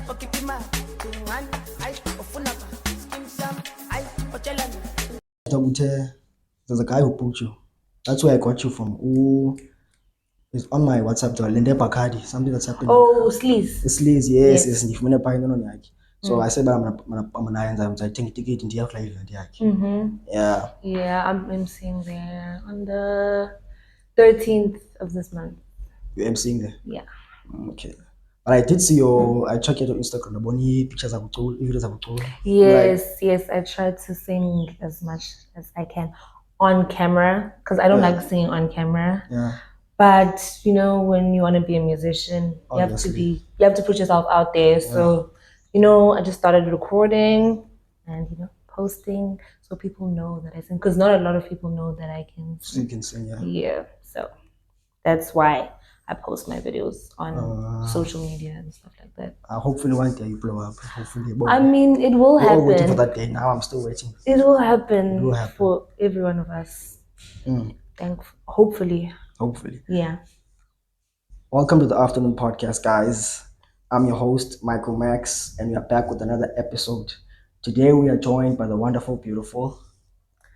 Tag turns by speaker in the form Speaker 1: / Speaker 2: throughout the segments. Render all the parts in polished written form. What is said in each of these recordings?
Speaker 1: There's a guy who booked you. That's where I got you from. Who is on my WhatsApp? Mbasakazi, something that's happening.
Speaker 2: Oh, Sleaze.
Speaker 1: Sleaze, yes. So I said, but I'm taking ticket in the live. Yeah.
Speaker 2: Yeah, I'm emceeing there on the 13th of this month.
Speaker 1: You're emceeing there?
Speaker 2: Yeah.
Speaker 1: Okay. But I did see I checked your Instagram, the bunny pictures of videos of
Speaker 2: Yes, I try to sing as much as I can on camera because I don't like singing on camera.
Speaker 1: Yeah.
Speaker 2: But when you want to be a musician,
Speaker 1: Obviously.
Speaker 2: you have to put yourself out there. So, I just started recording and posting so people know that I sing because not a lot of people know that I can sing.
Speaker 1: You can sing, yeah.
Speaker 2: Yeah. So that's why I post my videos on social media and stuff like that.
Speaker 1: Hopefully one day you blow up. Hopefully.
Speaker 2: I mean, it will happen.
Speaker 1: We're waiting for that day. Now I'm still waiting.
Speaker 2: It will happen for every one of us. Hopefully. Yeah.
Speaker 1: Welcome to the Afternoon Podcast, guys. I'm your host, Michael Max, and we are back with another episode. Today we are joined by the wonderful, beautiful.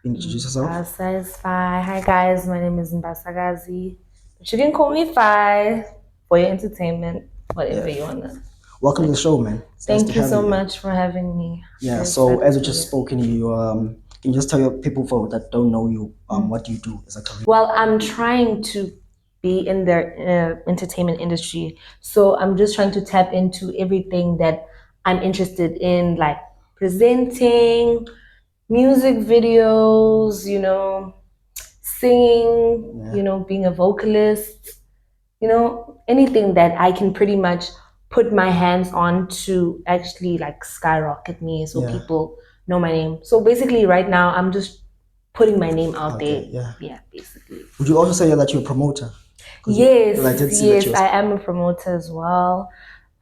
Speaker 1: Introduce yourself.
Speaker 2: Hi guys, my name is Mbasakazi. But you can call me Fi for your entertainment, whatever you wanna.
Speaker 1: Welcome to the show, man.
Speaker 2: Thank you so much for having me.
Speaker 1: Yeah. So as we just spoken, you can you just tell your people that don't know you what do you do as a career?
Speaker 2: Well, I'm trying to be in the entertainment industry, so I'm just trying to tap into everything that I'm interested in, like presenting, music videos, singing, being a vocalist, anything that I can pretty much put my hands on to actually like skyrocket me so people know my name. So basically right now I'm just putting my name out there. Yeah, basically.
Speaker 1: Would you also say that you're a promoter?
Speaker 2: Yes, I am a promoter as well.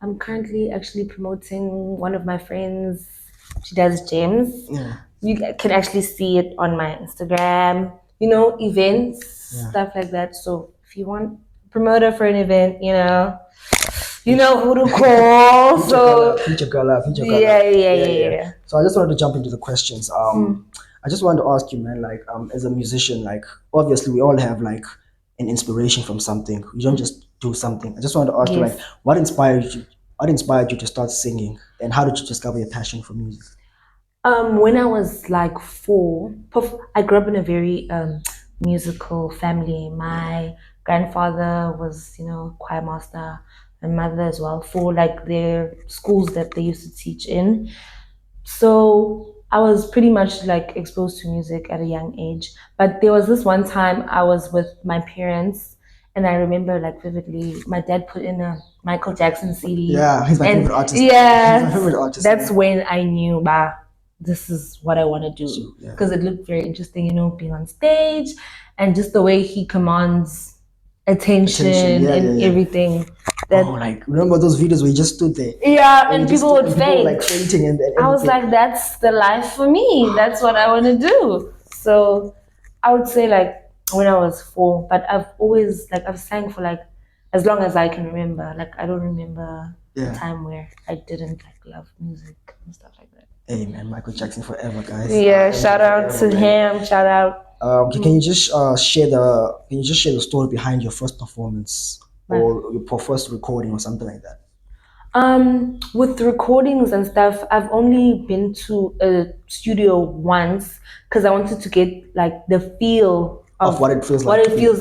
Speaker 2: I'm currently actually promoting one of my friends. She does gems.
Speaker 1: Yeah.
Speaker 2: You can actually see it on my Instagram, events, stuff like that. So if you want a promoter for an event, you know who to call.
Speaker 1: Feature girl.
Speaker 2: Yeah.
Speaker 1: So I just wanted to jump into the questions. I just wanted to ask you, man, like as a musician, like obviously we all have like an inspiration from something. You don't just do something. I just wanted to ask you, like, what inspired you to start singing, and how did you discover your passion for music?
Speaker 2: When I was like 4, I grew up in a very musical family. My grandfather was, choir master, my mother as well, for like their schools that they used to teach in. So I was pretty much like exposed to music at a young age. But there was this one time I was with my parents, and I remember like vividly, my dad put in a Michael Jackson CD.
Speaker 1: Yeah, he's my favorite artist.
Speaker 2: Yeah,
Speaker 1: he's my favorite artist.
Speaker 2: That's when I knew, this is what I want to do, because it looked very interesting, being on stage and just the way he commands attention and everything.
Speaker 1: Remember those videos where he just stood there?
Speaker 2: Yeah, and people would faint.
Speaker 1: Like fainting and
Speaker 2: I was like, that's the life for me. That's what I want to do. So I would say like when I was 4, but I've always I've sang for like as long as I can remember. Like I don't remember a time where I didn't love music and stuff like that.
Speaker 1: Hey man, Michael Jackson forever, guys.
Speaker 2: Yeah, shout out to him. Shout out.
Speaker 1: Can you just share the story behind your first performance or your first recording or something like that?
Speaker 2: With recordings and stuff, I've only been to a studio once because I wanted to get like the feel of
Speaker 1: what it feels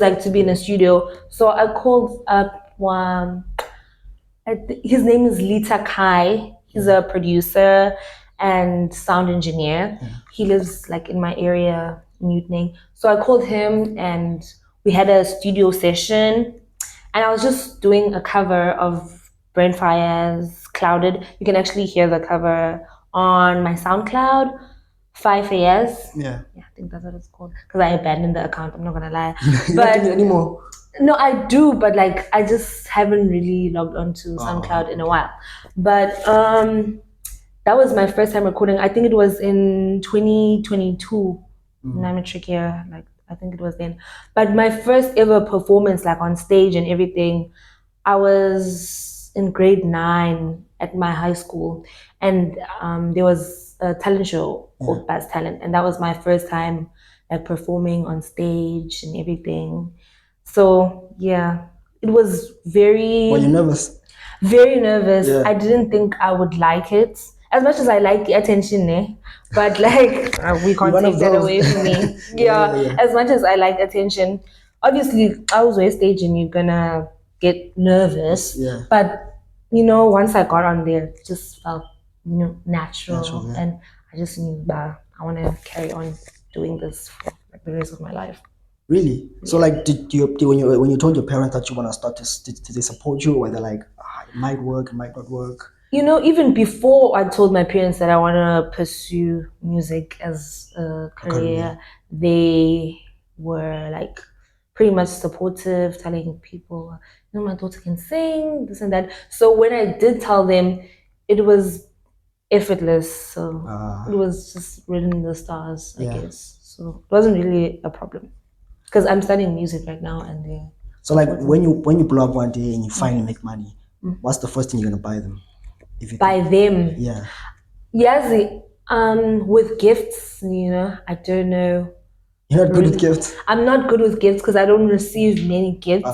Speaker 2: like to be in a studio. So I called up one. His name is Lita Kai. He's a producer and sound engineer. He lives like in my area, Newtoning. So I called him and we had a studio session, and I was just doing a cover of Brent Faiyaz's Clouded. You can actually hear the cover on my SoundCloud, 5 Faiyaz.
Speaker 1: Yeah,
Speaker 2: I think that's what it's called, because I abandoned the account, I'm not gonna lie.
Speaker 1: You don't do it anymore?
Speaker 2: No, I do, but like I just haven't really logged onto SoundCloud in a while. But that was my first time recording. I think it was in 2022, Matric year, I think it was then. But my first ever performance, like on stage and everything, I was in grade 9, at my high school, and there was a talent show called Buzz Talent, and that was my first time like performing on stage and everything. So yeah, it was
Speaker 1: Were you nervous?
Speaker 2: very nervous.
Speaker 1: Yeah.
Speaker 2: I didn't think I would like it as much as I like the attention, eh? But like we can't
Speaker 1: One of
Speaker 2: take that
Speaker 1: those.
Speaker 2: away from me.
Speaker 1: Yeah.
Speaker 2: As much as I like attention, obviously I was on stage and you're gonna get nervous.
Speaker 1: Yeah.
Speaker 2: But you know, once I got on there, it just felt natural,
Speaker 1: yeah.
Speaker 2: and I just knew that I want to carry on doing this for like the rest of my life.
Speaker 1: Really? So like, did when you told your parents that you want to start this, did they support you, or they're like, it might work, it might not work?
Speaker 2: You know, even before I told my parents that I want to pursue music as a career, they were like pretty much supportive, telling people, you know, my daughter can sing, this and that. So when I did tell them, it was effortless. So it was just written in the stars, I guess. So it wasn't really a problem because I'm studying music right now, and they.
Speaker 1: So like, when you blow up one day and you finally make money, what's the first thing you're gonna buy them? If you
Speaker 2: Buy them?
Speaker 1: Yeah.
Speaker 2: Yes, with gifts, you know, I don't know.
Speaker 1: You're not good with gifts?
Speaker 2: I'm not good with gifts because I don't receive many gifts.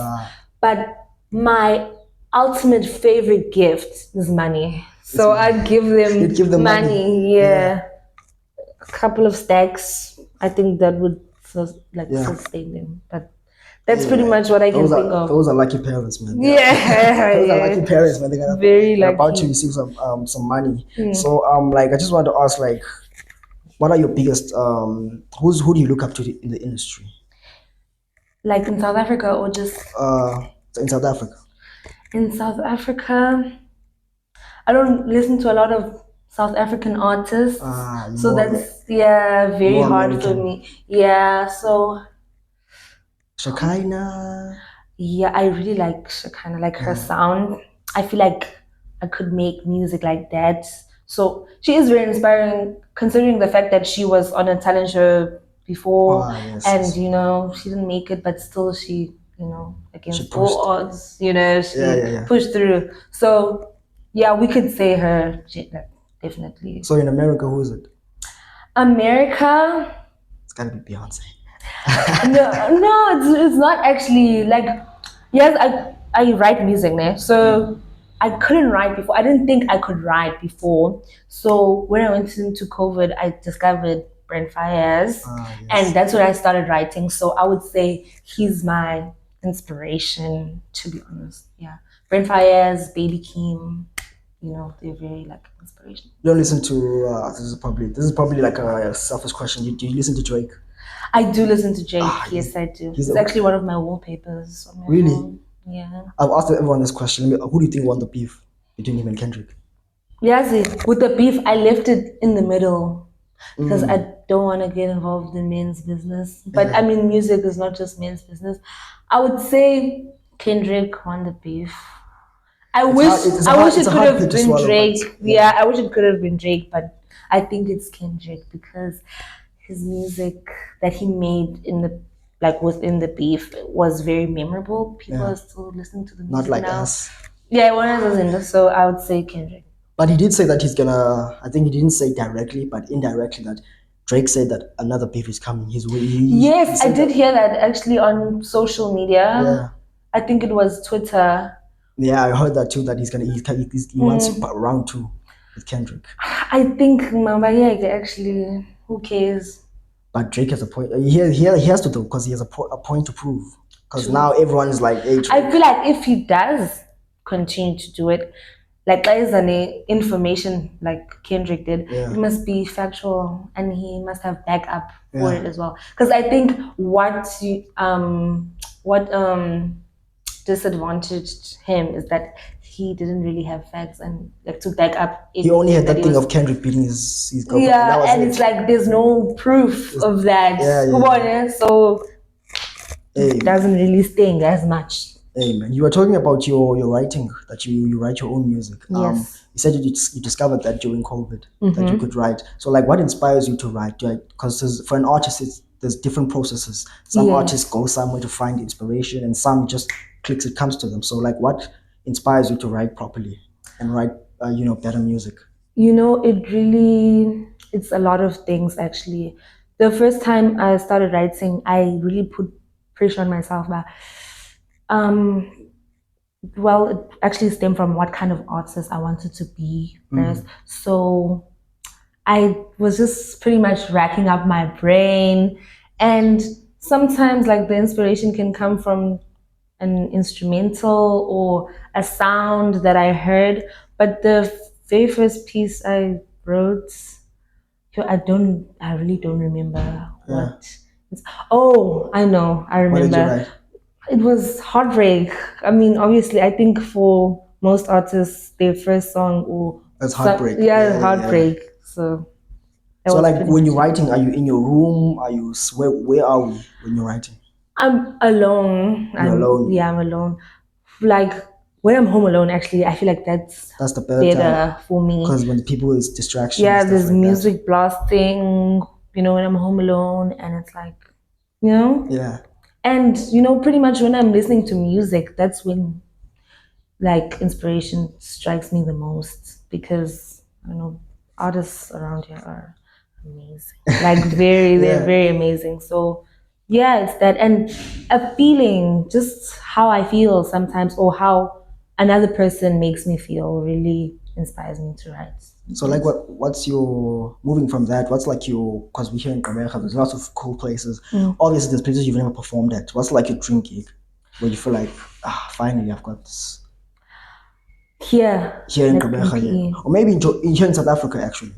Speaker 2: But my ultimate favorite gift is money. So I'd give them money. Yeah. A couple of stacks. I think that would sustain them. But that's pretty much what I can think of.
Speaker 1: Those are lucky parents, man.
Speaker 2: Yeah.
Speaker 1: Those are lucky parents, man. They're about to receive some money. So like, I just want to ask, like, what are your biggest who do you look up to in the industry?
Speaker 2: Like in South Africa, or just
Speaker 1: in South Africa?
Speaker 2: In South Africa, I don't listen to a lot of South African artists, so that's very hard for me. Yeah, so
Speaker 1: Shekinah.
Speaker 2: Yeah, I really like Shekinah, like her sound. I feel like I could make music like that. So she is very inspiring, considering the fact that she was on a talent show before, and you know, she didn't make it, but still she, you know, against all odds, you know, she pushed through. So yeah, we could say her, definitely.
Speaker 1: So in America, who is it?
Speaker 2: America,
Speaker 1: it's gotta be Beyonce.
Speaker 2: no, it's not actually. Like, yes, I write music now, so I couldn't write before. I didn't think I could write before. So when I went into COVID, I discovered Brent Fayez, and that's when I started writing. So I would say he's my inspiration, to be honest. Yeah, Brent Fayez, Baby Keem, you know, they're very like inspiration.
Speaker 1: You don't listen to this is probably like a selfish question. Do you listen to Drake?
Speaker 2: I do listen to Drake. Yes, I do. It's actually one of my wallpapers on my phone. Yeah.
Speaker 1: I've asked everyone this question. Who do you think won the beef between him and Kendrick?
Speaker 2: Yes, with the beef, I left it in the middle because I don't want to get involved in men's business. But I mean, music is not just men's business. I would say Kendrick won the beef. I wish it could have been Drake. Yeah, I wish it could have been Drake, but I think it's Kendrick because his music that he made within the beef was very memorable. People are still listening to the music.
Speaker 1: Not like
Speaker 2: now.
Speaker 1: us.
Speaker 2: Yeah, one of those. So I would say Kendrick.
Speaker 1: But he did say that he's gonna. I think he didn't say directly, but indirectly that Drake said that another beef is coming his way.
Speaker 2: Yes, I did hear that actually on social media. Yeah. I think it was Twitter.
Speaker 1: Yeah, I heard that too. That he wants round 2 with Kendrick.
Speaker 2: I think Mama actually. Who cares?
Speaker 1: But Drake has a point. He has to though, because he has a point to prove. Because now everyone is like, hey,
Speaker 2: I feel like if he does continue to do it, like there is an information like Kendrick did, it must be factual, and he must have backup for it as well. Because I think what disadvantaged him is that he didn't really have facts and like to back up.
Speaker 1: He only had that thing of Kendrick beating his girlfriend.
Speaker 2: Yeah, and it's like there's no proof of that. So it doesn't really sting as much.
Speaker 1: Hey man, you were talking about your writing, that you write your own music.
Speaker 2: Yes.
Speaker 1: You said you discovered that during COVID that you could write. So like, what inspires you to write? Because for an artist, there's different processes. Some artists go somewhere to find inspiration, and some just clicks, it comes to them. So like, what inspires you to write properly and write better music?
Speaker 2: It's a lot of things actually. The first time I started writing, I really put pressure on myself. But well, it actually stemmed from what kind of artist I wanted to be first. So I was just pretty much racking up my brain, and sometimes like the inspiration can come from an instrumental or a sound that I heard. But the very first piece I wrote, I really don't remember what. Oh, I know, I
Speaker 1: What did you
Speaker 2: remember.
Speaker 1: write?
Speaker 2: It was heartbreak. I mean, obviously, I think for most artists, their first song or
Speaker 1: That's heartbreak.
Speaker 2: yeah, heartbreak. So that
Speaker 1: So
Speaker 2: was
Speaker 1: like
Speaker 2: pretty
Speaker 1: when
Speaker 2: much
Speaker 1: you're
Speaker 2: it.
Speaker 1: writing, are you in your room? Are you where are we when you're writing?
Speaker 2: I'm alone.
Speaker 1: You're alone.
Speaker 2: I'm alone. Like when I'm home alone, actually, I feel like that's
Speaker 1: That's the better time.
Speaker 2: better for me.
Speaker 1: Because when people is distraction,
Speaker 2: Yeah,
Speaker 1: and stuff
Speaker 2: there's
Speaker 1: like
Speaker 2: music blasting, when I'm home alone, and it's like,
Speaker 1: that. Yeah.
Speaker 2: and pretty much when I'm listening to music, that's when like inspiration strikes me the most, because I don't know, artists around here are amazing, like they're very amazing. So yeah, it's that, and a feeling, just how I feel sometimes, or how another person makes me feel, really inspires me to write.
Speaker 1: So like what's your moving from that? What's like your, because we're here in Gqeberha, there's lots of cool places. Obviously there's places you've never performed at. What's like your dream gig where you feel like, finally I've got this
Speaker 2: Here
Speaker 1: in
Speaker 2: like
Speaker 1: Gqeberha,
Speaker 2: PE.
Speaker 1: or maybe here in South Africa actually.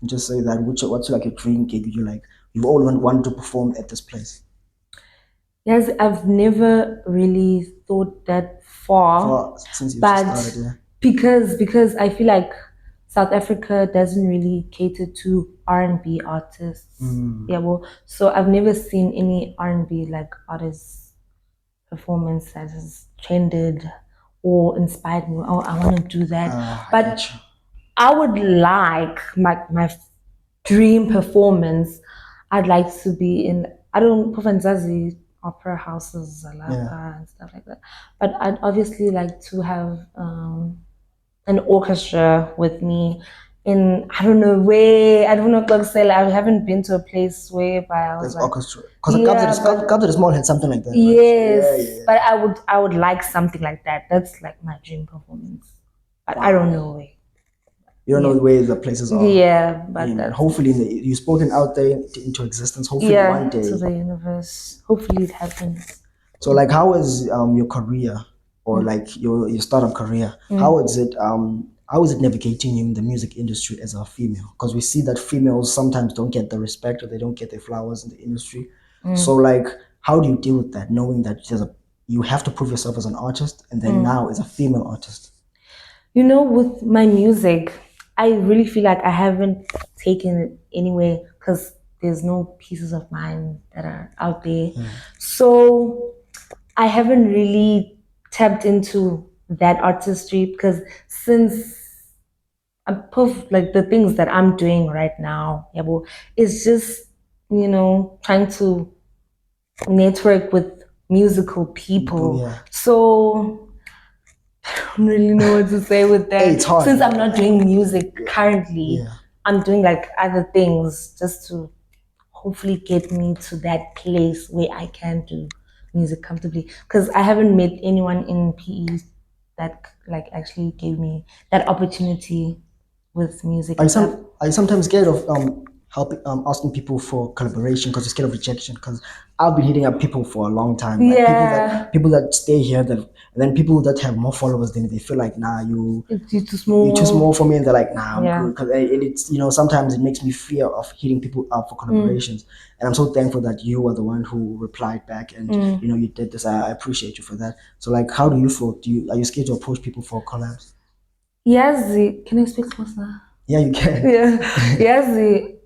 Speaker 1: Just say that. What's like your dream gig? You like you've always wanted to perform at this place.
Speaker 2: Yes, I've never really thought that far,
Speaker 1: Since you
Speaker 2: but
Speaker 1: started, yeah.
Speaker 2: because I feel like South Africa doesn't really cater to R&B artists. Yeah, well, so I've never seen any R&B like artists performance that has trended or inspired me. Oh, I want to do that. But I would like my dream performance. I'd like to be in, I don't, Mbasakazi opera houses, Zalapa and stuff like that. But I'd obviously like to have an orchestra with me in, I don't know where, I don't know, I haven't been to a place whereby I was
Speaker 1: There's
Speaker 2: like,
Speaker 1: orchestra. Because Kabza the Small had something like that.
Speaker 2: yes,
Speaker 1: right? Yeah.
Speaker 2: but I would like something like that. That's like my dream performance. But I don't know where.
Speaker 1: You don't know where the places are.
Speaker 2: Yeah, but that's
Speaker 1: hopefully you've spoken out there into existence. Hopefully one day.
Speaker 2: to the universe. Hopefully it happens.
Speaker 1: So like, how is your career, or like your startup career? How is it navigating in the music industry as a female? Because we see that females sometimes don't get the respect, or they don't get their flowers in the industry. So like, how do you deal with that, knowing that you have to prove yourself as an artist, and then now as a female artist?
Speaker 2: With my music, I really feel like I haven't taken it anywhere, because there's no pieces of mine that are out there. So I haven't really tapped into that artistry, because since like the things that I'm doing right now, is just, trying to network with musical people. So I don't really know what to say with that.
Speaker 1: It's hard,
Speaker 2: since I'm not doing music currently, I'm doing like other things just to hopefully get me to that place where I can do music comfortably. Because I haven't met anyone in PE that like actually gave me that opportunity with music.
Speaker 1: Are you sometimes scared of helping asking people for collaboration because you're scared of rejection? Because I've been hitting up people for a long time. Like people that stay here, and then people that have more followers than me, they feel like, nah, you're too small for me, and they're like, nah, I'm good. Because it's sometimes it makes me fear of hitting people up for collaborations. And I'm so thankful that you were the one who replied back, and you did this. I appreciate you for that. So like, how do you feel? Are you scared to approach people for collabs?
Speaker 2: Yes, can I speak closer?
Speaker 1: Yeah, you can.
Speaker 2: Yeah, yes,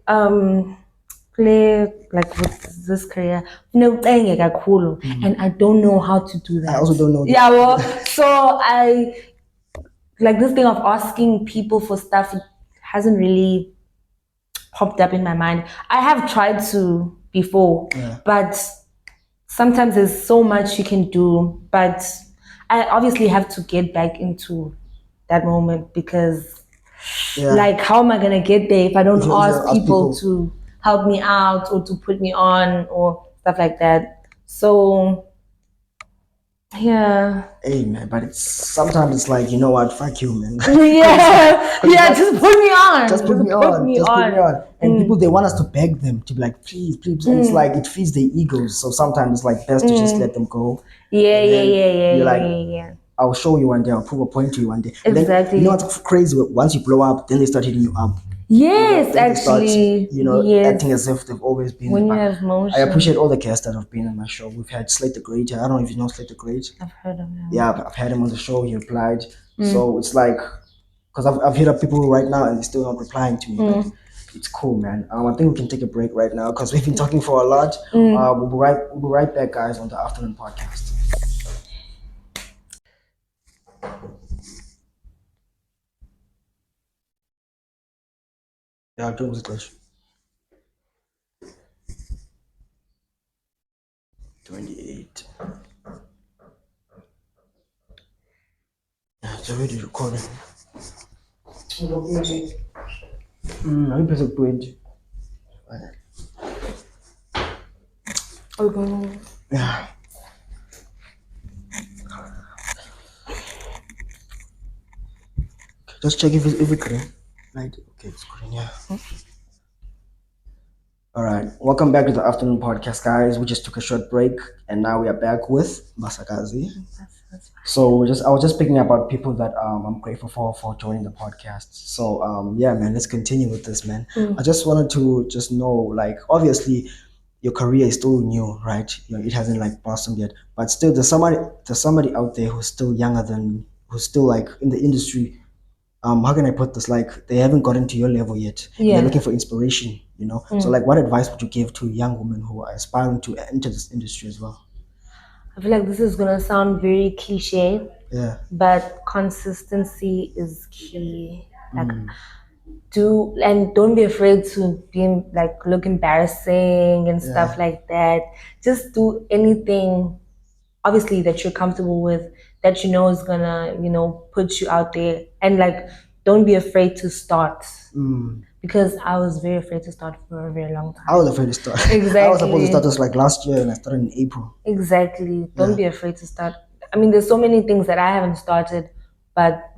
Speaker 2: play like with this career, and I don't know how to do that.
Speaker 1: I also don't know.
Speaker 2: Yeah, well, so I like this thing of asking people for stuff. It hasn't really popped up in my mind. I have tried to before, but sometimes there's so much you can do. But I obviously have to get back into that moment, because Like, how am I gonna get there if I don't
Speaker 1: If you
Speaker 2: ask people to help me out or to put me on or stuff like that? So yeah.
Speaker 1: Hey man, but it's sometimes it's like, you know what, fuck you, man.
Speaker 2: Yeah, yeah, just put me on.
Speaker 1: Just put me on. And people, they want us to beg them to be like, please, please. And it's like, it feeds their egos. So sometimes it's like best to just let them go.
Speaker 2: Yeah,
Speaker 1: And then you're like,
Speaker 2: yeah.
Speaker 1: I'll show you one day, I'll prove a point to you one day. And
Speaker 2: Exactly.
Speaker 1: then, you know what's crazy? Once you blow up, then they start hitting you up.
Speaker 2: Yes,
Speaker 1: actually.
Speaker 2: Yes.
Speaker 1: Acting as if they've always been
Speaker 2: When
Speaker 1: there.
Speaker 2: you have motion.
Speaker 1: I appreciate all the guests that have been on my show. We've had Slate the Great. I don't know if you know Slate the Great.
Speaker 2: I've heard of him.
Speaker 1: Yeah, I've had him on the show. He replied. So it's like, because I've hit up people right now and they're still not replying to me. Like, it's cool, man. I think we can take a break right now because we've been talking for a lot. We'll be right back, guys, on the afternoon podcast. Yeah, I'll do the question. 28. Yeah, it's already recording. I'm press 20.
Speaker 2: Okay.
Speaker 1: Yeah. Just check if it's green. Right. Okay, it's green. Yeah. All right. Welcome back to the afternoon podcast, guys. We just took a short break, and now we are back with Mbasakazi. So I was just picking about people that I'm grateful for joining the podcast. So yeah, man, let's continue with this, man. I just wanted to just know, like, obviously, your career is still new, right? It hasn't like blossomed yet, but still, there's somebody out there who's still younger than, who's still like in the industry. How can I put this? Like, they haven't gotten to your level yet.
Speaker 2: Yeah.
Speaker 1: They're looking for inspiration, So like, what advice would you give to young women who are aspiring to enter this industry as well?
Speaker 2: I feel like this is gonna sound very cliche.
Speaker 1: Yeah.
Speaker 2: But consistency is key. Like, don't be afraid to be like look embarrassing and stuff like that. Just do anything, obviously, that you're comfortable with, that you know is gonna, put you out there. And like, don't be afraid to start. Because I was very afraid to start for a very long time.
Speaker 1: I was afraid to start.
Speaker 2: Exactly.
Speaker 1: I was supposed to start this like last year, and I started in April.
Speaker 2: Exactly. Don't be afraid to start. I mean, there's so many things that I haven't started, but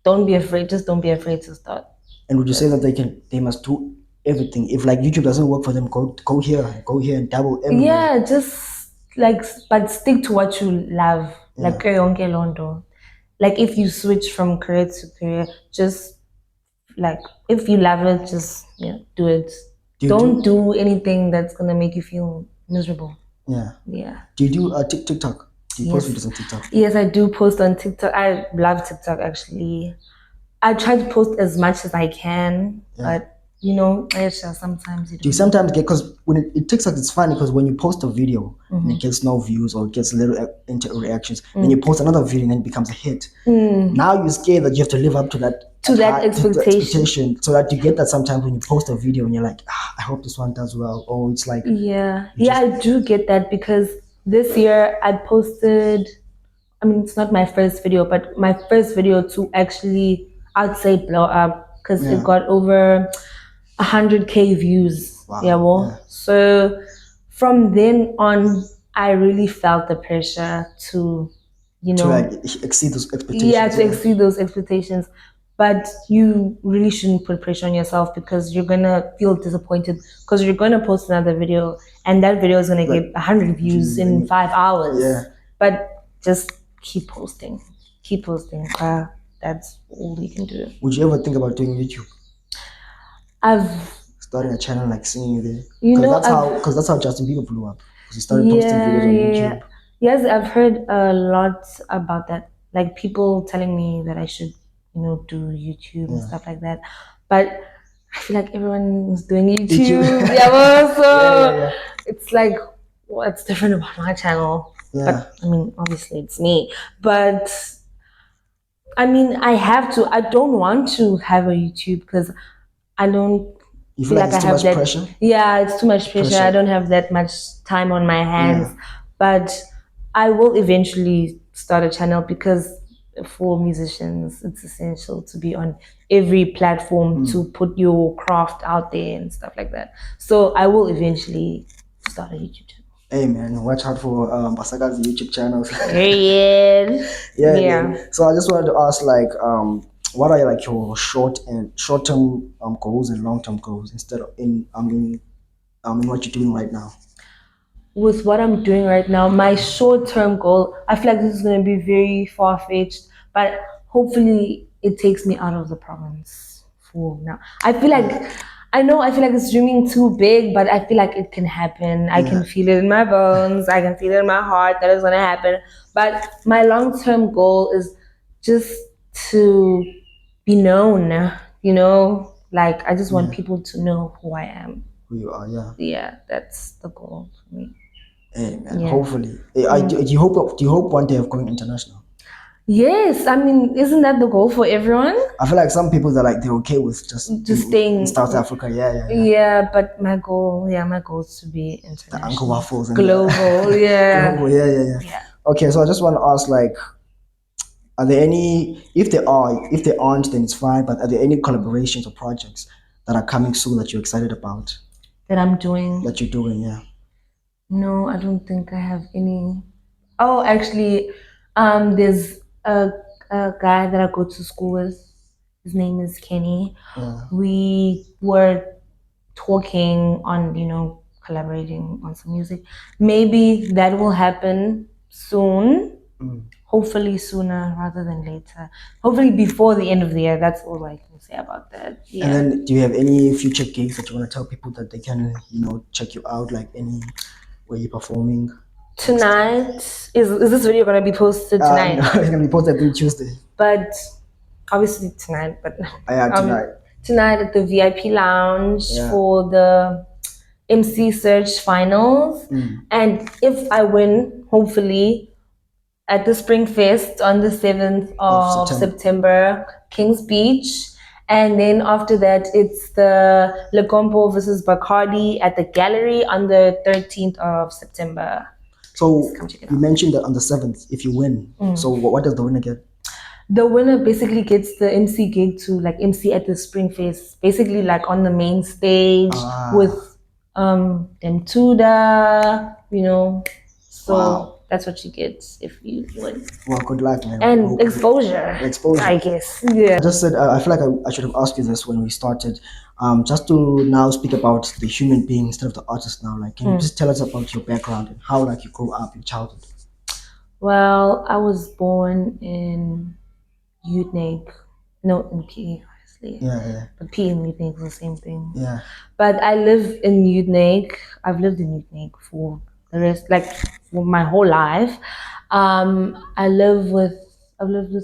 Speaker 2: don't be afraid. Just don't be afraid to start.
Speaker 1: And would you say that they must do everything? If like YouTube doesn't work for them, go here and dabble everywhere.
Speaker 2: Yeah, just like, but stick to what you love. Like yonke londo. Like, if you switch from career to career, just like, if you love it, just do it. Don't do anything that's gonna make you feel miserable.
Speaker 1: Yeah.
Speaker 2: Yeah.
Speaker 1: Do you do TikTok? Do you post videos on TikTok?
Speaker 2: Yes, I do post on TikTok. I love TikTok, actually. I try to post as much as I can, but sometimes you
Speaker 1: do you sometimes get, because when it TikTok, it's funny because when you post a video and it gets no views or it gets little reactions, then you post another video and then it becomes a hit. Now you're scared that you have to live up to that expectation, so that you get that sometimes when you post a video and you're like, I hope this one does well, or it's like
Speaker 2: I do get that, because this year I posted, I mean, it's not my first video, but my first video to actually, I'd say, blow up, because it got over 100K views.
Speaker 1: Wow.
Speaker 2: So from then on, I really felt the pressure to
Speaker 1: like exceed those expectations.
Speaker 2: Yeah, to exceed those expectations. But you really shouldn't put pressure on yourself, because you're gonna feel disappointed, because you're gonna post another video and that video is gonna get 100 views in 5 hours.
Speaker 1: Yeah.
Speaker 2: But just keep posting. That's all you can do.
Speaker 1: Would you ever think about doing YouTube?
Speaker 2: I've
Speaker 1: starting a channel like singing there. Because that's how Justin Bieber blew up. Because he started posting videos on YouTube.
Speaker 2: Yes, I've heard a lot about that. Like, people telling me that I should, do YouTube and stuff like that. But I feel like everyone's doing YouTube. It's like, what's different about my channel?
Speaker 1: Yeah.
Speaker 2: But I mean, obviously it's me. But I mean, I don't want to have a YouTube, because I don't
Speaker 1: feel like I have that pressure?
Speaker 2: Yeah, it's too much pressure. I don't have that much time on my hands. But I will eventually start a channel, because for musicians, it's essential to be on every platform to put your craft out there and stuff like that. So I will eventually start a YouTube channel.
Speaker 1: Hey man, watch out for Mbasakazi YouTube channels.
Speaker 2: Period.
Speaker 1: Yeah. Man. So I just wanted to ask, like, what are like your short-term goals and long-term goals instead of in what you're doing right now?
Speaker 2: With what I'm doing right now, my short-term goal, I feel like this is going to be very far-fetched, but hopefully it takes me out of the province for now. I feel like it's dreaming too big, but I feel like it can happen. I can feel it in my bones. I can feel it in my heart that it's going to happen. But my long-term goal is just to be known, you know? Like, I just want people to know who I am.
Speaker 1: Who you are, yeah.
Speaker 2: Yeah, that's the goal for me.
Speaker 1: Hey man, hopefully. Do you hope one day of going international?
Speaker 2: Yes, I mean, isn't that the goal for everyone?
Speaker 1: I feel like some people they're okay with just
Speaker 2: staying
Speaker 1: in South Africa.
Speaker 2: Yeah, but my goal is to be international.
Speaker 1: The Uncle Waffles and
Speaker 2: global,
Speaker 1: global, yeah. Okay, so I just want to ask, like, are there any? If there aren't, then it's fine. But are there any collaborations or projects that are coming soon that you're excited about?
Speaker 2: That I'm doing.
Speaker 1: That you're doing, yeah.
Speaker 2: No, I don't think I have any. Oh, actually, there's a guy that I go to school with. His name is Kenny.
Speaker 1: Yeah.
Speaker 2: We were talking on, collaborating on some music. Maybe that will happen soon. Hopefully sooner rather than later. Hopefully before the end of the year. That's all I can say about that. Yeah.
Speaker 1: And then, do you have any future gigs that you want to tell people that they can, check you out? Like any where you're performing?
Speaker 2: Tonight is this video gonna be posted tonight?
Speaker 1: No, it's gonna be posted on Tuesday.
Speaker 2: But obviously tonight. But
Speaker 1: tonight.
Speaker 2: Tonight at the VIP lounge for the MC Search finals. And if I win, hopefully, at the Spring Fest on the 7th of September, Kings Beach. And then after that, it's the Lecompo versus Bacardi at the Gallery on the 13th of September.
Speaker 1: So you mentioned that on the 7th, if you win, so what does the winner get?
Speaker 2: The winner basically gets the MC gig to like MC at the Spring Fest, basically like on the main stage with Tuda, so that's what you get if you win.
Speaker 1: Well, good luck, man.
Speaker 2: And exposure, I guess. Yeah.
Speaker 1: I just said, I feel like I should have asked you this when we started. Just to now speak about the human being instead of the artist now. Like, can you just tell us about your background and how you grew up in childhood?
Speaker 2: Well, I was born in Utnake, no, in PE, obviously.
Speaker 1: Yeah.
Speaker 2: But PE and Utnake is the same thing.
Speaker 1: Yeah.
Speaker 2: But I live in Utnake. I've lived in Utnake for the rest, for my whole life. I've lived with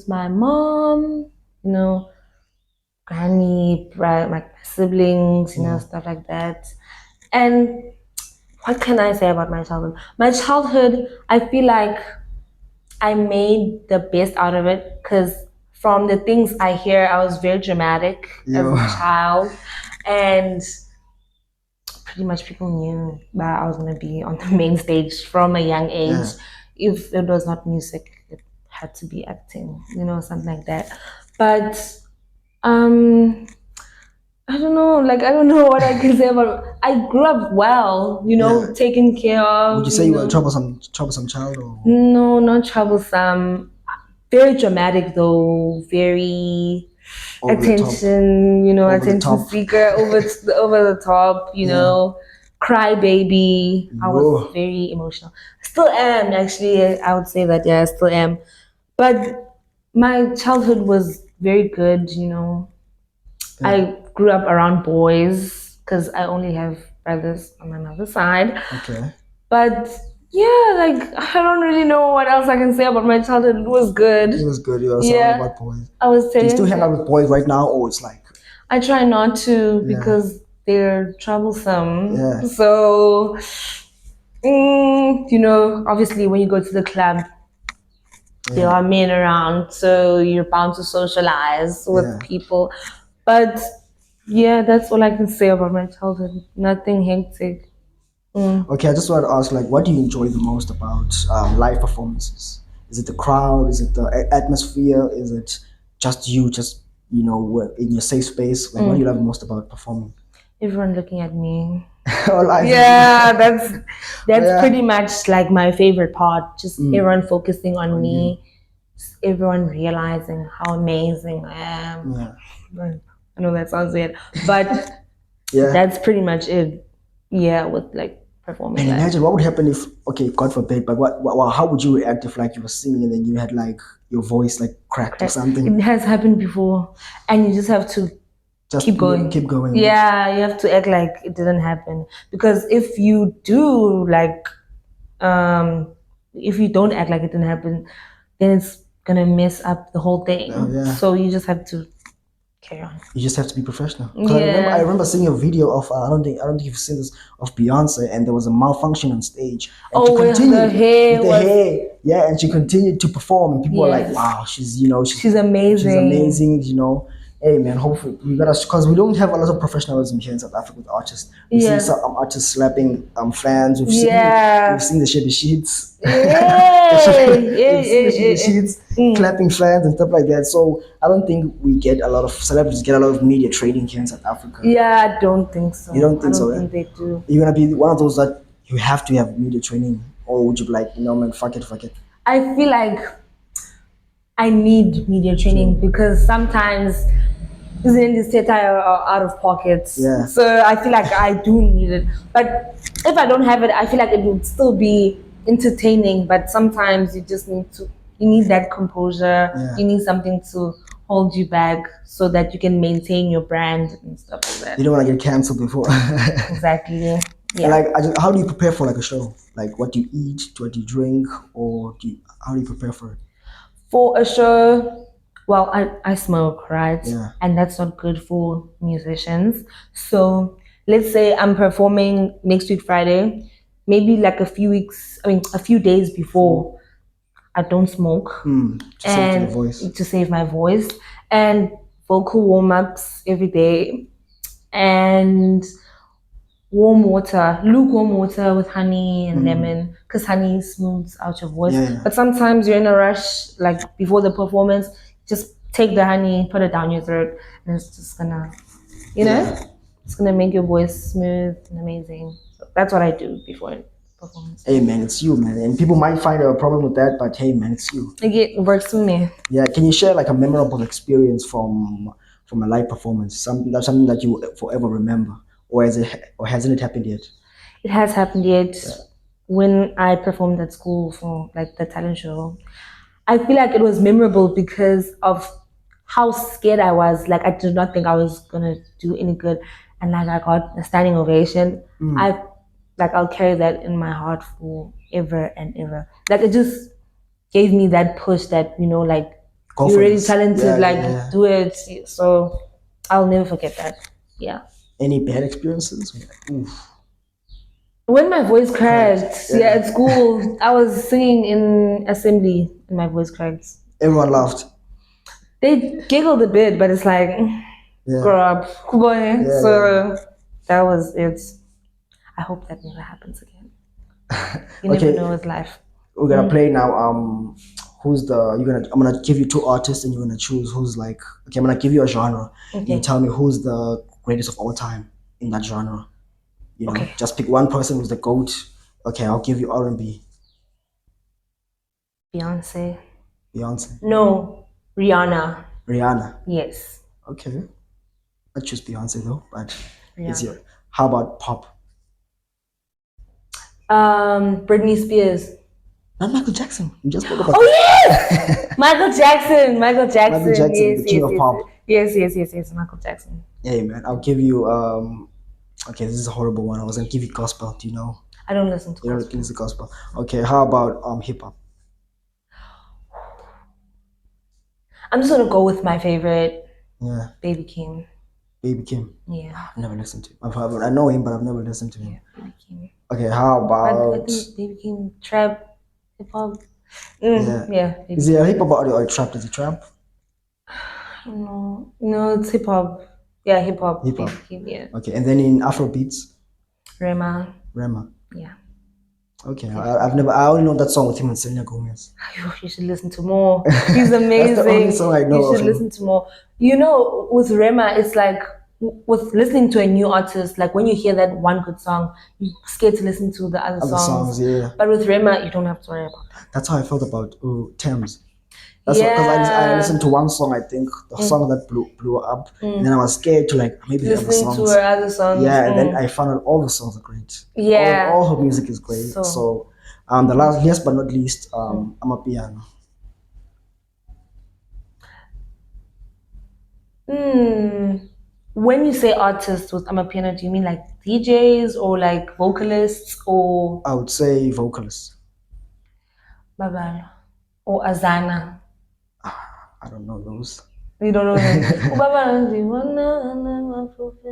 Speaker 2: my mom, granny, my siblings, stuff like that. And what can I say about my childhood? My childhood, I feel like I made the best out of it because from the things I hear, I was very dramatic as a child. And pretty much people knew that I was going to be on the main stage from a young age. Yeah. If it was not music, it had to be acting, something like that. But I don't know, I don't know what I can say about it. I grew up well, taken care of.
Speaker 1: Would you say you were a troublesome child? Or?
Speaker 2: No, not troublesome. Very dramatic though, very attention, attention seeker, over the top, cry baby. I was very emotional. Still am, actually. I would say that, I still am. But my childhood was very good, I grew up around boys because I only have brothers on my mother's side.
Speaker 1: Okay.
Speaker 2: But I don't really know what else I can say about my childhood. It was good.
Speaker 1: It was good. You were about boys.
Speaker 2: I was telling you.
Speaker 1: Do you still hang out with boys right now, or it's like?
Speaker 2: I try not to because they're troublesome.
Speaker 1: Yeah.
Speaker 2: So, obviously when you go to the club, there are men around, so you're bound to socialize with people. But that's all I can say about my childhood. Nothing hectic.
Speaker 1: Okay, I just wanted to ask, what do you enjoy the most about live performances? Is it the crowd? Is it the atmosphere? Is it just you, just in your safe space? Like, what do you love most about performing?
Speaker 2: Everyone looking at me.
Speaker 1: All eyes.
Speaker 2: Yeah, that's pretty much like my favorite part. Just everyone focusing on me, everyone realizing how amazing I am.
Speaker 1: Yeah.
Speaker 2: I know that sounds weird, but
Speaker 1: Yeah.
Speaker 2: that's pretty much it. Yeah, with like performing.
Speaker 1: And imagine what would happen if, okay, God forbid, but how would you react if like you were singing and then you had like your voice like cracked or something?
Speaker 2: It has happened before, and you just have to keep going.
Speaker 1: Keep going.
Speaker 2: Yeah, you have to act like it didn't happen, because if you do like, if you don't act like it didn't happen, then it's gonna mess up the whole thing.
Speaker 1: Oh, yeah.
Speaker 2: So you just have to carry on.
Speaker 1: You just have to be professional.
Speaker 2: Yeah.
Speaker 1: I remember seeing a video of I don't think you've seen this, of Beyonce, and there was a malfunction on stage. And she continued
Speaker 2: with the hair.
Speaker 1: Yeah, and she continued to perform, and people were like, "Wow, she's
Speaker 2: amazing.
Speaker 1: She's amazing." Hey man, hopefully we gotta, because we don't have a lot of professionalism here in South Africa with artists. We see some artists slapping fans. We've seen the Shabby Sheets. Clapping fans and stuff like that. So I don't think we get a lot of celebrities get a lot of media training here in South Africa.
Speaker 2: Yeah, I don't think so.
Speaker 1: You don't think so?
Speaker 2: I don't think they do.
Speaker 1: You're gonna be one of those that you have to have media training, or would you be like, no man, fuck it.
Speaker 2: I feel like I need media training because sometimes isn't the satire out of pockets.
Speaker 1: Yeah.
Speaker 2: So I feel like I do need it. But if I don't have it, I feel like it would still be entertaining. But sometimes you just you need that composure.
Speaker 1: Yeah.
Speaker 2: You need something to hold you back so that you can maintain your brand and stuff like that.
Speaker 1: You don't want to get cancelled before.
Speaker 2: Exactly. Yeah.
Speaker 1: And like, how do you prepare for like a show? Like, what do you eat? What do you drink? Or how do you prepare for it?
Speaker 2: For a show, well, I smoke, right?
Speaker 1: Yeah.
Speaker 2: And that's not good for musicians. So let's say I'm performing next week Friday, maybe like a few days before, I don't smoke. To save my voice. And vocal warm-ups every day. And lukewarm water with honey and lemon, because honey smooths out your voice.
Speaker 1: Yeah.
Speaker 2: But sometimes you're in a rush, like before the performance, just take the honey, put it down your throat, and it's just gonna, it's gonna make your voice smooth and amazing. So that's what I do before performance.
Speaker 1: Hey man, it's you, man. And people might find a problem with that, but hey man, it's you.
Speaker 2: It works for me.
Speaker 1: Yeah, can you share like a memorable experience from a live performance? Something that you forever remember? Or hasn't it happened yet?
Speaker 2: It has happened yet. Yeah. When I performed at school for like the talent show, I feel like it was memorable because of how scared I was. Like, I did not think I was gonna do any good, and like I got a standing ovation. I'll carry that in my heart forever and ever. Like, it just gave me that push that you're really talented. Do it. So I'll never forget that. Yeah.
Speaker 1: Any bad experiences? Oof.
Speaker 2: When my voice cracked, at school, I was singing in assembly and my voice cracked.
Speaker 1: Everyone laughed.
Speaker 2: They giggled a bit, but it's like, grow up. So that was it. I hope that never happens again. You never know with life.
Speaker 1: We're gonna play now. I'm gonna give you two artists and you're gonna choose who's like, okay, I'm gonna give you a genre. Okay. You tell me who's the greatest of all time in that genre. Just pick one person who's the GOAT. Okay, I'll give you R&B.
Speaker 2: Beyonce.
Speaker 1: No,
Speaker 2: Rihanna. Yes.
Speaker 1: Okay. I choose Beyonce though, but how about pop?
Speaker 2: Britney Spears.
Speaker 1: Not Michael Jackson. You just spoke about.
Speaker 2: Oh yes, Michael Jackson.
Speaker 1: Yes, the king of pop.
Speaker 2: Yes, Michael Jackson.
Speaker 1: Hey man, I'll give you okay, this is a horrible one. I was gonna give you gospel. Do you know?
Speaker 2: I don't listen to gospel.
Speaker 1: You don't listen to gospel. Okay, how about hip hop?
Speaker 2: I'm just gonna go with my favorite.
Speaker 1: Yeah.
Speaker 2: Baby Kim.
Speaker 1: Yeah. I've never listened to him. I know him, but I've never listened to him.
Speaker 2: Yeah, Baby Kim.
Speaker 1: Okay, how about?
Speaker 2: I think Baby Kim, trap, hip hop.
Speaker 1: Is he a hip hop or a trap? Is he trap?
Speaker 2: I don't know. No, it's hip hop. Yeah, hip hop.
Speaker 1: Okay, and then in Afro beats?
Speaker 2: Rema.
Speaker 1: Yeah. Okay, I only know that song with him and Selena Gomez.
Speaker 2: You should listen to more. He's amazing.
Speaker 1: That's the only song I know
Speaker 2: You
Speaker 1: of
Speaker 2: should
Speaker 1: him.
Speaker 2: listen to more. You know, with Rema, it's like with listening to a new artist, like when you hear that one good song, you're scared to listen to the other songs.
Speaker 1: Yeah.
Speaker 2: But with Rema, you don't have to worry about that.
Speaker 1: That's how I felt about Thames. That's because I listened to one song, I think, the song that blew up, and then I was scared to like maybe the other
Speaker 2: Listening
Speaker 1: songs.
Speaker 2: to her other songs.
Speaker 1: Yeah, and then I found out all the songs are great.
Speaker 2: Yeah.
Speaker 1: All her music is great. So the last but not least, Amapiano.
Speaker 2: When you say artists with Amapiano, do you mean like DJs or like vocalists or
Speaker 1: I would say vocalist.
Speaker 2: Babala or Azana?
Speaker 1: I don't know those.
Speaker 2: You don't know them?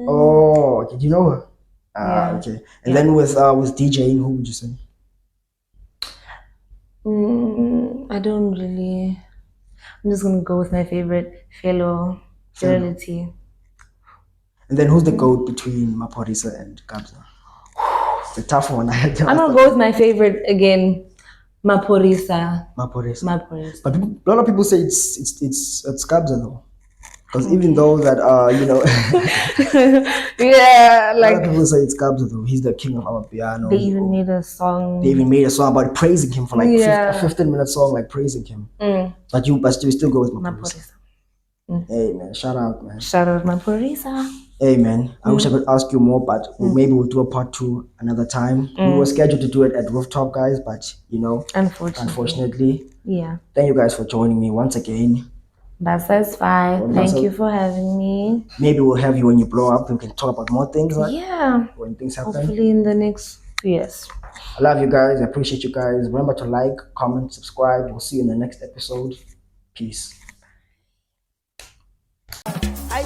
Speaker 1: Oh, okay. Do you know her?
Speaker 2: Yeah.
Speaker 1: Okay. And then with DJing, who would you say?
Speaker 2: I don't really. I'm just gonna go with my favorite, Fidelity.
Speaker 1: And then who's the GOAT between Maphorisa and Kabza? It's a tough one.
Speaker 2: I'm gonna go with my favorite again, Maphorisa.
Speaker 1: Maphorisa. But a lot of people say it's Kabza though. Because even though that
Speaker 2: yeah, like
Speaker 1: a lot of people say it's Kabza though. He's the king of our piano.
Speaker 2: They even made a song
Speaker 1: about praising him for like a 15-minute song, like praising him. But you still go with Maphorisa. Hey man, shout out man.
Speaker 2: Shout out Maphorisa.
Speaker 1: Hey man, I wish I could ask you more, but maybe we'll do a part 2 another time. We were scheduled to do it at Rooftop, guys, but unfortunately.
Speaker 2: Yeah.
Speaker 1: Thank you guys for joining me once again.
Speaker 2: That's fine. Thank you for having me.
Speaker 1: Maybe we'll have you when you blow up. We can talk about more things.
Speaker 2: Yeah.
Speaker 1: When things happen.
Speaker 2: Hopefully in the next few years.
Speaker 1: I love you guys. I appreciate you guys. Remember to like, comment, subscribe. We'll see you in the next episode. Peace. I